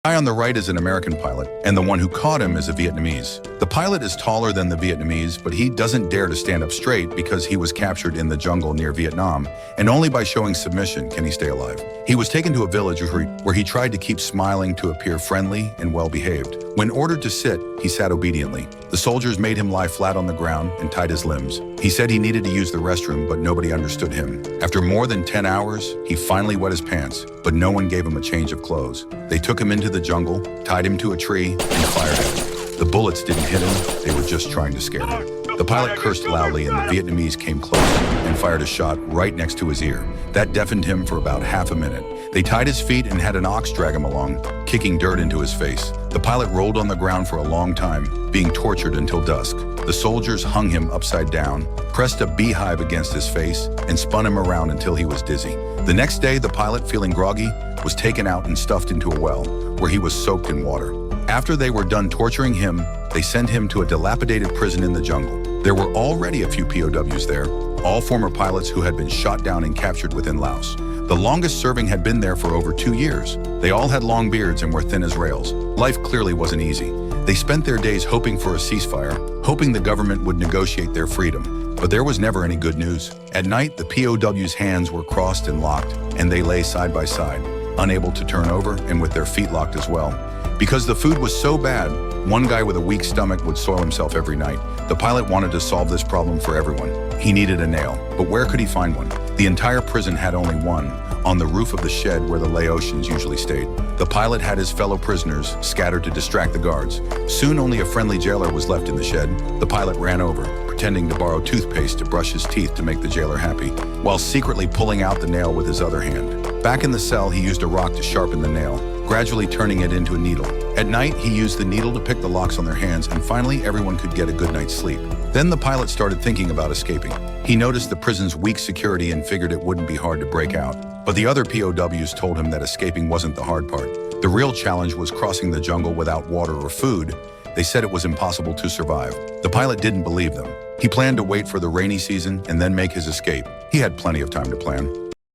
guy on the right is an American pilot, and the one who caught him is a Vietnamese. The pilot is taller than the Vietnamese, but he doesn't dare to stand up straight because he was captured in the jungle near Vietnam, and only by showing submission can he stay alive. He was taken to a village where he tried to keep smiling to appear friendly and well-behaved. When ordered to sit, he sat obediently. The soldiers made him lie flat on the ground and tied his limbs. He said he needed to use the restroom, but nobody understood him. After more than 10 hours, he finally wet his pants, but no one gave him a change of clothes. They took him into the jungle, tied him to a tree, and fired at him. The bullets didn't hit him, they were just trying to scare him. The pilot cursed loudly and the Vietnamese came close and fired a shot right next to his ear. That deafened him for about half a minute. They tied his feet and had an ox drag him along, kicking dirt into his face. The pilot rolled on the ground for a long time, being tortured until dusk. The soldiers hung him upside down, pressed a beehive against his face, and spun him around until he was dizzy. The next day, the pilot, feeling groggy, was taken out and stuffed into a well, where he was soaked in water. After they were done torturing him, they sent him to a dilapidated prison in the jungle. There were already a few POWs there, all former pilots who had been shot down and captured within Laos. The longest serving had been there for over 2 years. They all had long beards and were thin as rails. Life clearly wasn't easy. They spent their days hoping for a ceasefire, hoping the government would negotiate their freedom. But there was never any good news. At night, the POWs' hands were crossed and locked, and they lay side by side, unable to turn over and with their feet locked as well. Because the food was so bad, one guy with a weak stomach would soil himself every night. The pilot wanted to solve this problem for everyone. He needed a nail, but where could he find one? The entire prison had only one, on the roof of the shed where the Laotians usually stayed. The pilot had his fellow prisoners scattered to distract the guards. Soon only a friendly jailer was left in the shed. The pilot ran over, pretending to borrow toothpaste to brush his teeth to make the jailer happy, while secretly pulling out the nail with his other hand. Back in the cell, he used a rock to sharpen the nail, gradually turning it into a needle. At night, he used the needle to pick the locks on their hands, and finally everyone could get a good night's sleep. Then the pilot started thinking about escaping. He noticed the prison's weak security and figured it wouldn't be hard to break out. But the other POWs told him that escaping wasn't the hard part. The real challenge was crossing the jungle without water or food. They said it was impossible to survive. The pilot didn't believe them. He planned to wait for the rainy season and then make his escape. He had plenty of time to plan.